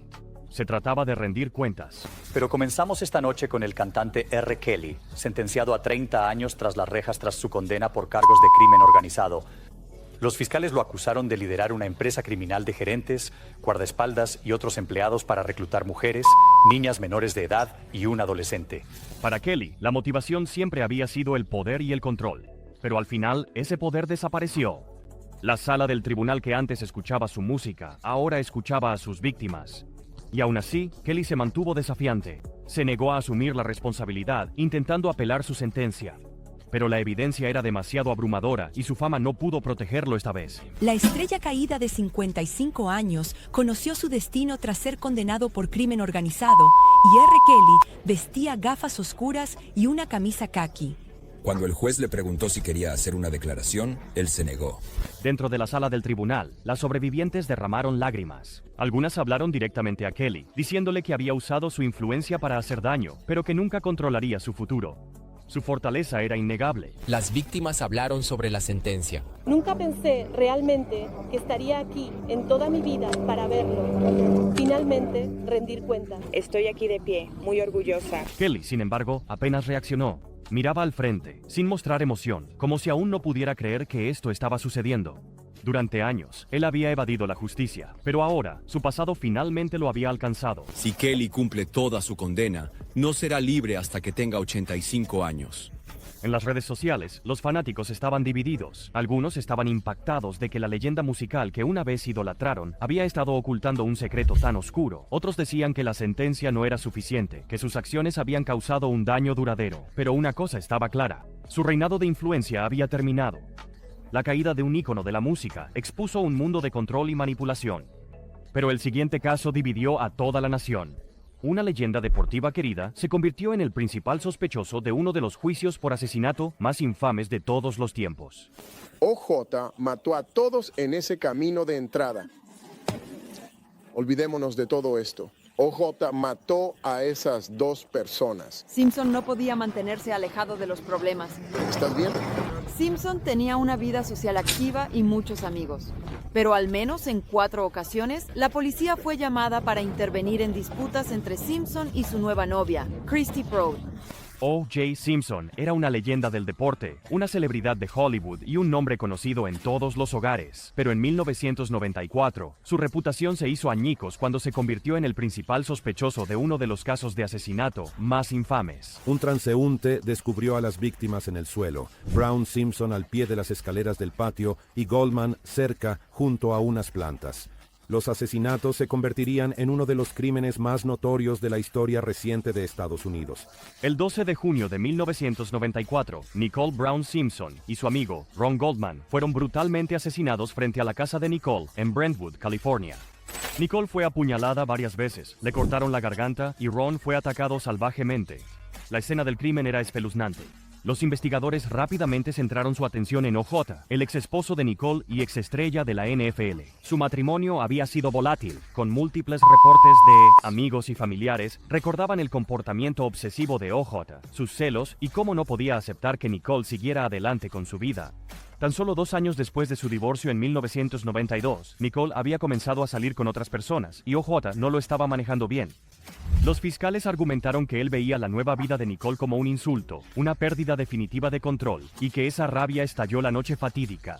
Se trataba de rendir cuentas. Pero comenzamos esta noche con el cantante R. Kelly, sentenciado a 30 años tras las rejas tras su condena por cargos de crimen organizado. Los fiscales lo acusaron de liderar una empresa criminal de gerentes, guardaespaldas y otros empleados para reclutar mujeres, niñas menores de edad y un adolescente. Para Kelly, la motivación siempre había sido el poder y el control. Pero al final, ese poder desapareció. La sala del tribunal que antes escuchaba su música, ahora escuchaba a sus víctimas. Y aún así, Kelly se mantuvo desafiante. Se negó a asumir la responsabilidad, intentando apelar su sentencia. pero la evidencia era demasiado abrumadora y su fama no pudo protegerlo esta vez. La estrella caída de 55 años conoció su destino tras ser condenado por crimen organizado y R. Kelly vestía gafas oscuras y una camisa caqui. Cuando el juez le preguntó si quería hacer una declaración, él se negó. Dentro de la sala del tribunal, las sobrevivientes derramaron lágrimas. Algunas hablaron directamente a Kelly, diciéndole que había usado su influencia para hacer daño, pero que nunca controlaría su futuro. Su fortaleza era innegable. Las víctimas hablaron sobre la sentencia. Nunca pensé realmente que estaría aquí en toda mi vida para verlo. Finalmente, rendir cuentas. Estoy aquí de pie, muy orgullosa. Kelly, sin embargo, apenas reaccionó. Miraba al frente, sin mostrar emoción, como si aún no pudiera creer que esto estaba sucediendo. Durante años, él había evadido la justicia, pero ahora, su pasado finalmente lo había alcanzado. Si Kelly cumple toda su condena, no será libre hasta que tenga 85 años. En las redes sociales, los fanáticos estaban divididos. Algunos estaban impactados de que la leyenda musical que una vez idolatraron había estado ocultando un secreto tan oscuro. Otros decían que la sentencia no era suficiente, que sus acciones habían causado un daño duradero. Pero una cosa estaba clara: su reinado de influencia había terminado. La caída de un ícono de la música expuso un mundo de control y manipulación. Pero el siguiente caso dividió a toda la nación. Una leyenda deportiva querida se convirtió en el principal sospechoso de uno de los juicios por asesinato más infames de todos los tiempos. OJ mató a todos en ese camino de entrada. Olvidémonos de todo esto. OJ mató a esas dos personas. Simpson no podía mantenerse alejado de los problemas. ¿Estás bien? Simpson tenía una vida social activa y muchos amigos. Pero al menos en 4 ocasiones, la policía fue llamada para intervenir en disputas entre Simpson y su nueva novia, Christy Proud. O.J. Simpson era una leyenda del deporte, una celebridad de Hollywood y un nombre conocido en todos los hogares. Pero en 1994, su reputación se hizo añicos cuando se convirtió en el principal sospechoso de uno de los casos de asesinato más infames. Un transeúnte descubrió a las víctimas en el suelo, Brown Simpson al pie de las escaleras del patio y Goldman cerca junto a unas plantas. Los asesinatos se convertirían en uno de los crímenes más notorios de la historia reciente de Estados Unidos. El 12 de junio de 1994, Nicole Brown Simpson y su amigo, Ron Goldman, fueron brutalmente asesinados frente a la casa de Nicole en Brentwood, California. Nicole fue apuñalada varias veces, le cortaron la garganta y Ron fue atacado salvajemente. La escena del crimen era espeluznante. Los investigadores rápidamente centraron su atención en OJ, el ex esposo de Nicole y exestrella de la NFL. Su matrimonio había sido volátil, con múltiples reportes de amigos y familiares recordaban el comportamiento obsesivo de OJ, sus celos y cómo no podía aceptar que Nicole siguiera adelante con su vida. Tan solo 2 años después de su divorcio en 1992, Nicole había comenzado a salir con otras personas y OJ no lo estaba manejando bien. Los fiscales argumentaron que él veía la nueva vida de Nicole como un insulto, una pérdida definitiva de control, y que esa rabia estalló la noche fatídica.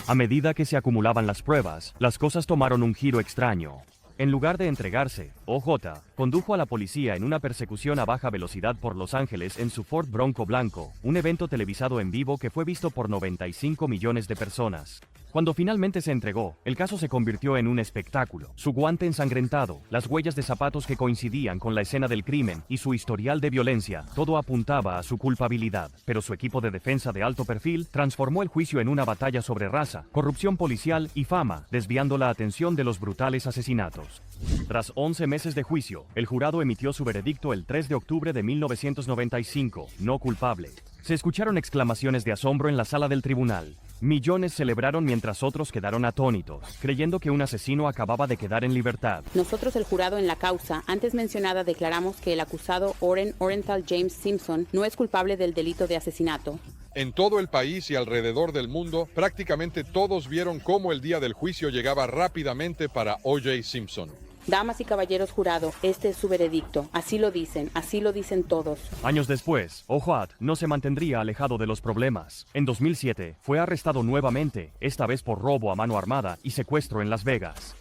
A medida que se acumulaban las pruebas, las cosas tomaron un giro extraño. En lugar de entregarse, OJ condujo a la policía en una persecución a baja velocidad por Los Ángeles en su Ford Bronco blanco, un evento televisado en vivo que fue visto por 95 millones de personas. Cuando finalmente se entregó, el caso se convirtió en un espectáculo. Su guante ensangrentado, las huellas de zapatos que coincidían con la escena del crimen y su historial de violencia, todo apuntaba a su culpabilidad. Pero su equipo de defensa de alto perfil transformó el juicio en una batalla sobre raza, corrupción policial y fama, desviando la atención de los brutales asesinatos. Tras 11 meses de juicio, el jurado emitió su veredicto el 3 de octubre de 1995, no culpable. Se escucharon exclamaciones de asombro en la sala del tribunal. Millones celebraron mientras otros quedaron atónitos, creyendo que un asesino acababa de quedar en libertad. Nosotros, el jurado en la causa antes mencionada, declaramos que el acusado Oren Orenthal James Simpson no es culpable del delito de asesinato. En todo el país y alrededor del mundo, prácticamente todos vieron cómo el día del juicio llegaba rápidamente para O.J. Simpson. Damas y caballeros jurado, este es su veredicto. Así lo dicen todos. Años después, OJ no se mantendría alejado de los problemas. En 2007, fue arrestado nuevamente, esta vez por robo a mano armada y secuestro en Las Vegas.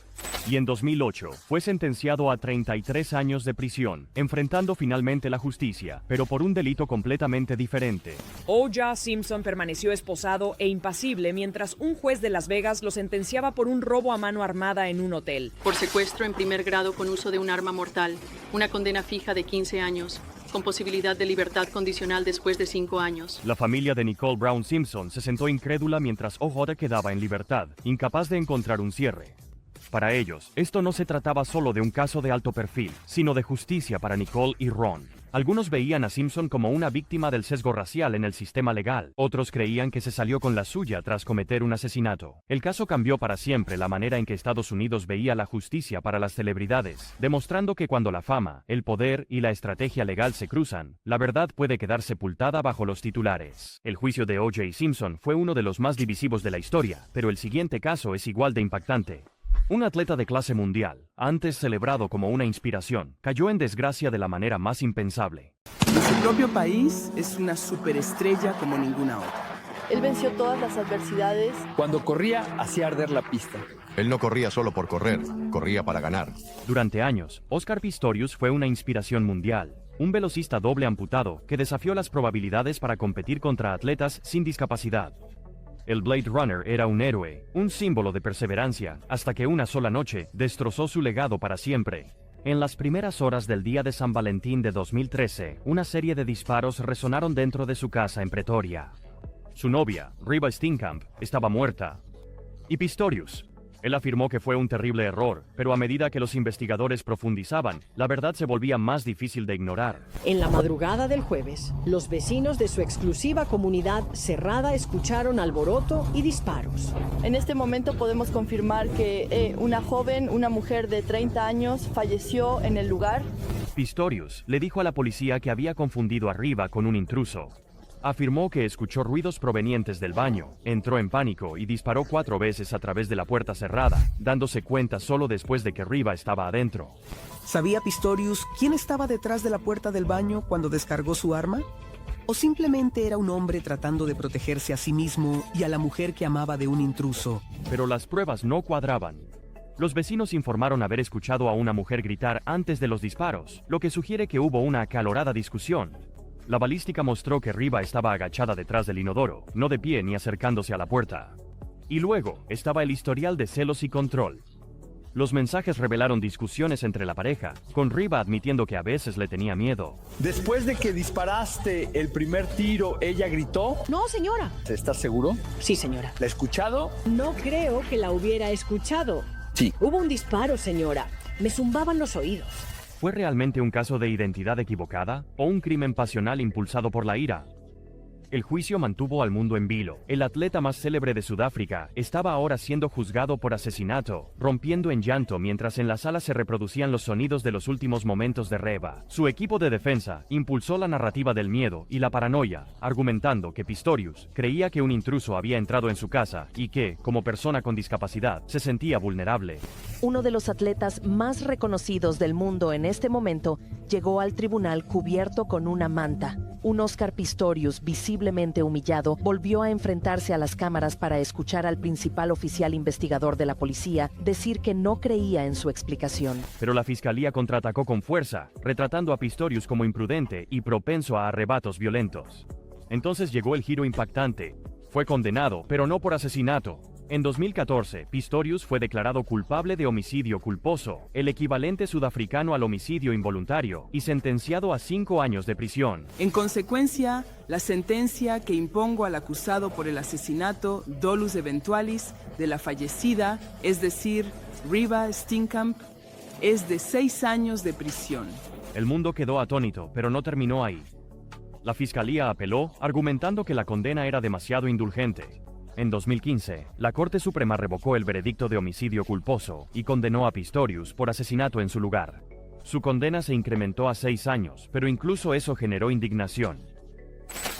Y en 2008, fue sentenciado a 33 años de prisión, enfrentando finalmente la justicia, pero por un delito completamente diferente. O.J. Simpson permaneció esposado e impasible mientras un juez de Las Vegas lo sentenciaba por un robo a mano armada en un hotel. Por secuestro en primer grado con uso de un arma mortal, una condena fija de 15 años. con posibilidad de libertad condicional después de 5 años. La familia de Nicole Brown Simpson se sentó incrédula mientras OJ quedaba en libertad, incapaz de encontrar un cierre. Para ellos, esto no se trataba solo de un caso de alto perfil, sino de justicia para Nicole y Ron. Algunos veían a Simpson como una víctima del sesgo racial en el sistema legal. Otros creían que se salió con la suya tras cometer un asesinato. El caso cambió para siempre la manera en que Estados Unidos veía la justicia para las celebridades, demostrando que cuando la fama, el poder y la estrategia legal se cruzan, la verdad puede quedar sepultada bajo los titulares. El juicio de O.J. Simpson fue uno de los más divisivos de la historia, pero el siguiente caso es igual de impactante. Un atleta de clase mundial, antes celebrado como una inspiración, cayó en desgracia de la manera más impensable. En su propio país es una superestrella como ninguna otra. Él venció todas las adversidades. Cuando corría, hacía arder la pista. Él no corría solo por correr, corría para ganar. Durante años, Oscar Pistorius fue una inspiración mundial. Un velocista doble amputado que desafió las probabilidades para competir contra atletas sin discapacidad. El Blade Runner era un héroe, un símbolo de perseverancia, hasta que una sola noche destrozó su legado para siempre. En las primeras horas del día de San Valentín de 2013, una serie de disparos resonaron dentro de su casa en Pretoria. Su novia, Reba Steenkamp, estaba muerta. Y Pistorius. Él afirmó que fue un terrible error, pero a medida que los investigadores profundizaban, la verdad se volvía más difícil de ignorar. En la madrugada del jueves, los vecinos de su exclusiva comunidad cerrada escucharon alboroto y disparos. En este momento podemos confirmar que una mujer de 30 años falleció en el lugar. Pistorius le dijo a la policía que había confundido a Reba con un intruso. Afirmó que escuchó ruidos provenientes del baño, entró en pánico y disparó 4 veces a través de la puerta cerrada, dándose cuenta solo después de que Reba estaba adentro. ¿Sabía Pistorius quién estaba detrás de la puerta del baño cuando descargó su arma? ¿O simplemente era un hombre tratando de protegerse a sí mismo y a la mujer que amaba de un intruso? Pero las pruebas no cuadraban. Los vecinos informaron haber escuchado a una mujer gritar antes de los disparos, lo que sugiere que hubo una acalorada discusión. La balística mostró que Reba estaba agachada detrás del inodoro, no de pie ni acercándose a la puerta. Y luego estaba el historial de celos y control. Los mensajes revelaron discusiones entre la pareja, con Reba admitiendo que a veces le tenía miedo. Después de que disparaste el primer tiro, ¿ella gritó? No, señora. ¿Estás seguro? Sí, señora. ¿La ha escuchado? No creo que la hubiera escuchado. Sí. Hubo un disparo, señora. Me zumbaban los oídos. ¿Fue realmente un caso de identidad equivocada o un crimen pasional impulsado por la ira? El juicio mantuvo al mundo en vilo. El atleta más célebre de Sudáfrica estaba ahora siendo juzgado por asesinato, rompiendo en llanto mientras en la sala se reproducían los sonidos de los últimos momentos de Reba. Su equipo de defensa impulsó la narrativa del miedo y la paranoia, argumentando que Pistorius creía que un intruso había entrado en su casa y que, como persona con discapacidad, se sentía vulnerable. Uno de los atletas más reconocidos del mundo en este momento llegó al tribunal cubierto con una manta. Un Oscar Pistorius visiblemente humillado volvió a enfrentarse a las cámaras para escuchar al principal oficial investigador de la policía decir que no creía en su explicación. Pero la fiscalía contraatacó con fuerza, retratando a Pistorius como imprudente y propenso a arrebatos violentos. Entonces llegó el giro impactante. Fue condenado, pero no por asesinato. En 2014, Pistorius fue declarado culpable de homicidio culposo, el equivalente sudafricano al homicidio involuntario, y sentenciado a 5 años de prisión. En consecuencia, la sentencia que impongo al acusado por el asesinato dolus eventualis de la fallecida, es decir, Reba Steenkamp, es de 6 años de prisión. El mundo quedó atónito, pero no terminó ahí. La fiscalía apeló, argumentando que la condena era demasiado indulgente. En 2015, la Corte Suprema revocó el veredicto de homicidio culposo y condenó a Pistorius por asesinato en su lugar. Su condena se incrementó a 6 años, pero incluso eso generó indignación.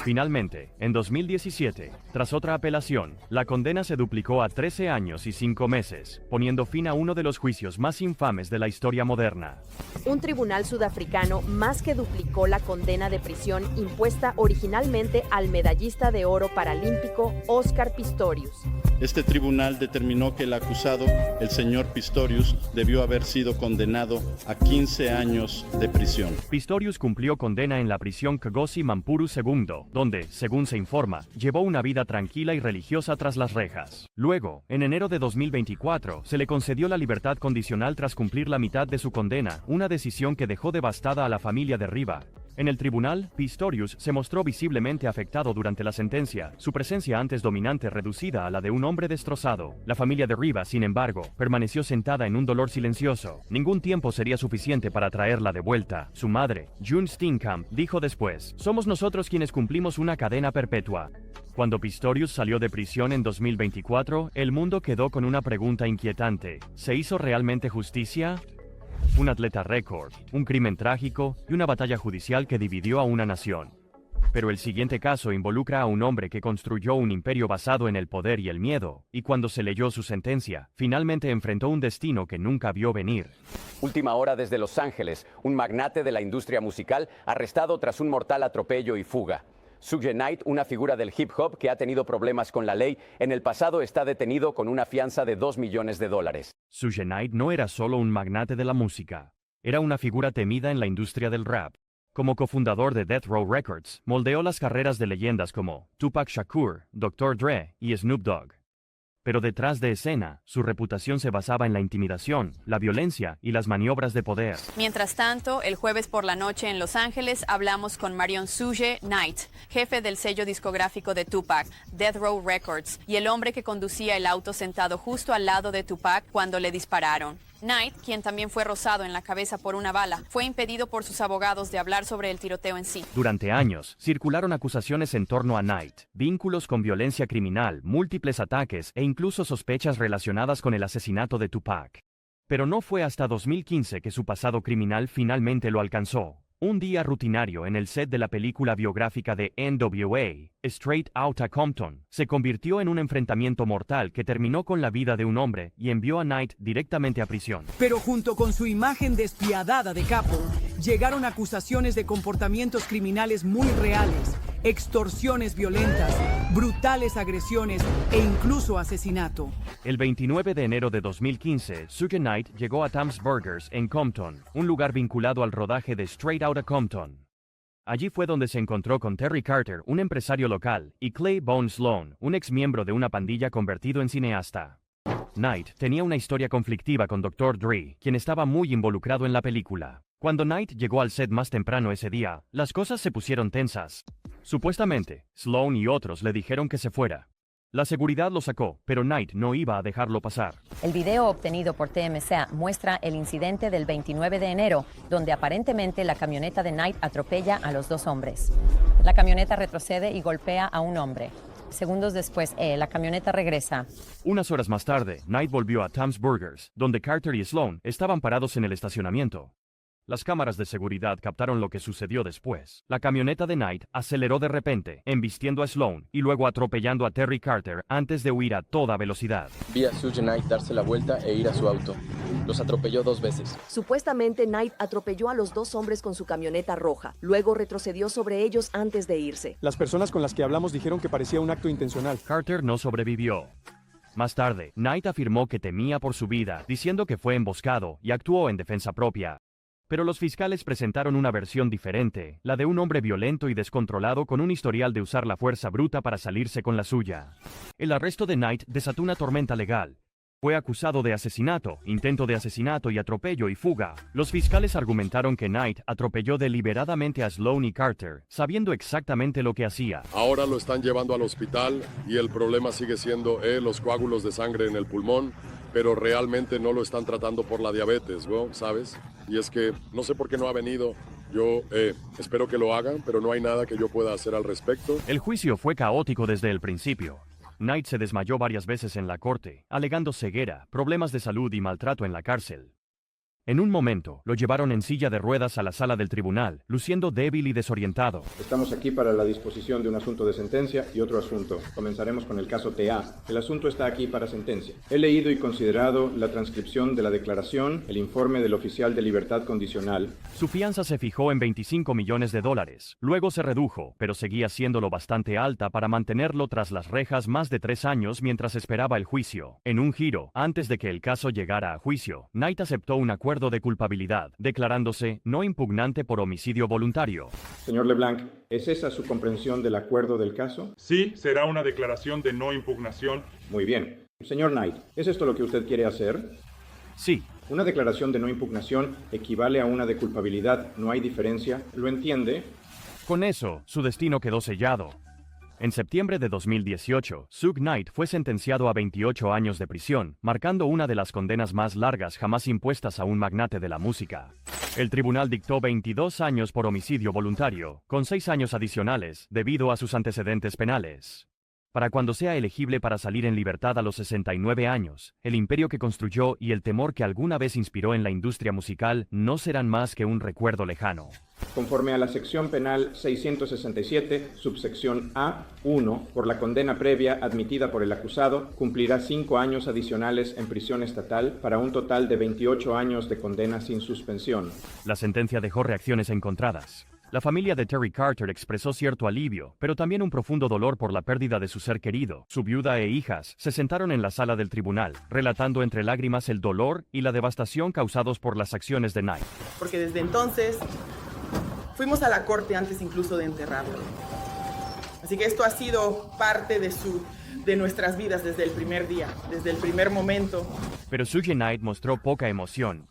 Finalmente, en 2017, tras otra apelación, la condena se duplicó a 13 años y 5 meses, poniendo fin a uno de los juicios más infames de la historia moderna. Un tribunal sudafricano más que duplicó la condena de prisión impuesta originalmente al medallista de oro paralímpico Oscar Pistorius. Este tribunal determinó que el acusado, el señor Pistorius, debió haber sido condenado a 15 años de prisión. Pistorius cumplió condena en la prisión Kgosi Mampuru II, donde, según se informa, llevó una vida tranquila y religiosa tras las rejas. Luego, en enero de 2024, se le concedió la libertad condicional tras cumplir la mitad de su condena, una decisión que dejó devastada a la familia de Reba, En el tribunal, Pistorius se mostró visiblemente afectado durante la sentencia, su presencia antes dominante reducida a la de un hombre destrozado. La familia de Riva, sin embargo, permaneció sentada en un dolor silencioso. Ningún tiempo sería suficiente para traerla de vuelta. Su madre, June Steenkamp, dijo después: "Somos nosotros quienes cumplimos una cadena perpetua". Cuando Pistorius salió de prisión en 2024, el mundo quedó con una pregunta inquietante. ¿Se hizo realmente justicia? Un atleta récord, un crimen trágico y una batalla judicial que dividió a una nación. Pero el siguiente caso involucra a un hombre que construyó un imperio basado en el poder y el miedo, y cuando se leyó su sentencia, finalmente enfrentó un destino que nunca vio venir. Última hora desde Los Ángeles, un magnate de la industria musical arrestado tras un mortal atropello y fuga. Suge Knight, una figura del hip hop que ha tenido problemas con la ley, en el pasado está detenido con una fianza de $2 millones. Suge Knight no era solo un magnate de la música, era una figura temida en la industria del rap. Como cofundador de Death Row Records, moldeó las carreras de leyendas como Tupac Shakur, Dr. Dre y Snoop Dogg. Pero detrás de escena, su reputación se basaba en la intimidación, la violencia y las maniobras de poder. Mientras tanto, el jueves por la noche en Los Ángeles hablamos con Marion Suge Knight, jefe del sello discográfico de Tupac, Death Row Records, y el hombre que conducía el auto sentado justo al lado de Tupac cuando le dispararon. Knight, quien también fue rozado en la cabeza por una bala, fue impedido por sus abogados de hablar sobre el tiroteo en sí. Durante años, circularon acusaciones en torno a Knight, vínculos con violencia criminal, múltiples ataques e incluso sospechas relacionadas con el asesinato de Tupac. Pero no fue hasta 2015 que su pasado criminal finalmente lo alcanzó. Un día rutinario en el set de la película biográfica de NWA, Straight Outta Compton, se convirtió en un enfrentamiento mortal que terminó con la vida de un hombre y envió a Knight directamente a prisión. Pero junto con su imagen despiadada de capo, llegaron acusaciones de comportamientos criminales muy reales, extorsiones violentas, brutales agresiones e incluso asesinato. El 29 de enero de 2015, Suge Knight llegó a Tom's Burgers en Compton, un lugar vinculado al rodaje de Straight Outta Compton. Allí fue donde se encontró con Terry Carter, un empresario local, y Clay Bone Sloan, un exmiembro de una pandilla convertido en cineasta. Knight tenía una historia conflictiva con Dr. Dre, quien estaba muy involucrado en la película. Cuando Knight llegó al set más temprano ese día, las cosas se pusieron tensas. Supuestamente, Sloan y otros le dijeron que se fuera. La seguridad lo sacó, pero Knight no iba a dejarlo pasar. El video obtenido por TMZ muestra el incidente del 29 de enero, donde aparentemente la camioneta de Knight atropella a los dos hombres. La camioneta retrocede y golpea a un hombre. Segundos después, la camioneta regresa. Unas horas más tarde, Knight volvió a Tom's Burgers, donde Carter y Sloan estaban parados en el estacionamiento. Las cámaras de seguridad captaron lo que sucedió después. La camioneta de Knight aceleró de repente, embistiendo a Sloan y luego atropellando a Terry Carter antes de huir a toda velocidad. Vi a Suge Knight darse la vuelta e ir a su auto. Los atropelló 2 veces. Supuestamente Knight atropelló a los 2 hombres con su camioneta roja. Luego retrocedió sobre ellos antes de irse. Las personas con las que hablamos dijeron que parecía un acto intencional. Carter no sobrevivió. Más tarde, Knight afirmó que temía por su vida, diciendo que fue emboscado y actuó en defensa propia. Pero los fiscales presentaron una versión diferente, la de un hombre violento y descontrolado con un historial de usar la fuerza bruta para salirse con la suya. El arresto de Knight desató una tormenta legal. Fue acusado de asesinato, intento de asesinato y atropello y fuga. Los fiscales argumentaron que Knight atropelló deliberadamente a Sloan y Carter, sabiendo exactamente lo que hacía. Ahora lo están llevando al hospital y el problema sigue siendo los coágulos de sangre en el pulmón, pero realmente no lo están tratando por la diabetes, ¿sabes? Y es que no sé por qué no ha venido. Yo espero que lo hagan, pero no hay nada que yo pueda hacer al respecto. El juicio fue caótico desde el principio. Knight se desmayó varias veces en la corte, alegando ceguera, problemas de salud y maltrato en la cárcel. En un momento, lo llevaron en silla de ruedas a la sala del tribunal, luciendo débil y desorientado. Estamos aquí para la disposición de un asunto de sentencia y otro asunto. Comenzaremos con el caso TA. El asunto está aquí para sentencia. He leído y considerado la transcripción de la declaración, el informe del oficial de libertad condicional. Su fianza se fijó en $25 millones. Luego se redujo, pero seguía siéndolo bastante alta para mantenerlo tras las rejas más de 3 años mientras esperaba el juicio. En un giro, antes de que el caso llegara a juicio, Knight aceptó un acuerdo de culpabilidad, declarándose no impugnante por homicidio voluntario. Señor LeBlanc, ¿es esa su comprensión del acuerdo del caso? Sí, será una declaración de no impugnación. Muy bien. Señor Knight, ¿es esto lo que usted quiere hacer? Sí, Una declaración de no impugnación equivale a una de culpabilidad, no hay diferencia, ¿lo entiende? Con eso, su destino quedó sellado. En septiembre de 2018, Suge Knight fue sentenciado a 28 años de prisión, marcando una de las condenas más largas jamás impuestas a un magnate de la música. El tribunal dictó 22 años por homicidio voluntario, con 6 años adicionales, debido a sus antecedentes penales. Para cuando sea elegible para salir en libertad a los 69 años, el imperio que construyó y el temor que alguna vez inspiró en la industria musical no serán más que un recuerdo lejano. Conforme a la sección penal 667, subsección A1, por la condena previa admitida por el acusado, cumplirá 5 años adicionales en prisión estatal para un total de 28 años de condena sin suspensión. La sentencia dejó reacciones encontradas. La familia de Terry Carter expresó cierto alivio, pero también un profundo dolor por la pérdida de su ser querido. Su viuda e hijas se sentaron en la sala del tribunal, relatando entre lágrimas el dolor y la devastación causados por las acciones de Knight. Porque desde entonces fuimos a la corte antes incluso de enterrarlo. Así que esto ha sido parte de nuestras vidas desde el primer día, desde el primer momento. Pero Suge Knight mostró poca emoción.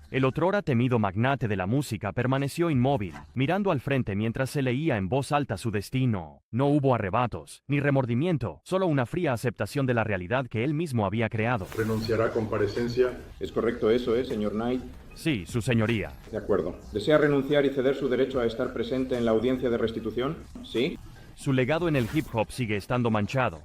El otrora temido magnate de la música permaneció inmóvil, mirando al frente mientras se leía en voz alta su destino. No hubo arrebatos, ni remordimiento, solo una fría aceptación de la realidad que él mismo había creado. ¿Renunciará a comparecencia? ¿Es correcto eso, señor Knight? Sí, su señoría. De acuerdo. ¿Desea renunciar y ceder su derecho a estar presente en la audiencia de restitución? ¿Sí? Su legado en el hip hop sigue estando manchado.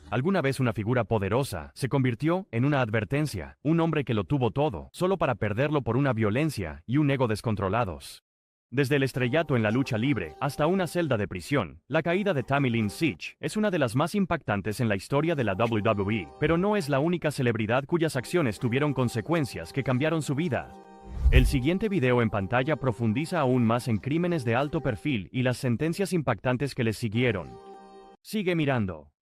Alguna vez una figura poderosa se convirtió en una advertencia, un hombre que lo tuvo todo, solo para perderlo por una violencia y un ego descontrolados. Desde el estrellato en la lucha libre hasta una celda de prisión, la caída de Tammy Lynn Sitch es una de las más impactantes en la historia de la WWE, pero no es la única celebridad cuyas acciones tuvieron consecuencias que cambiaron su vida. El siguiente video en pantalla profundiza aún más en crímenes de alto perfil y las sentencias impactantes que les siguieron. Sigue mirando.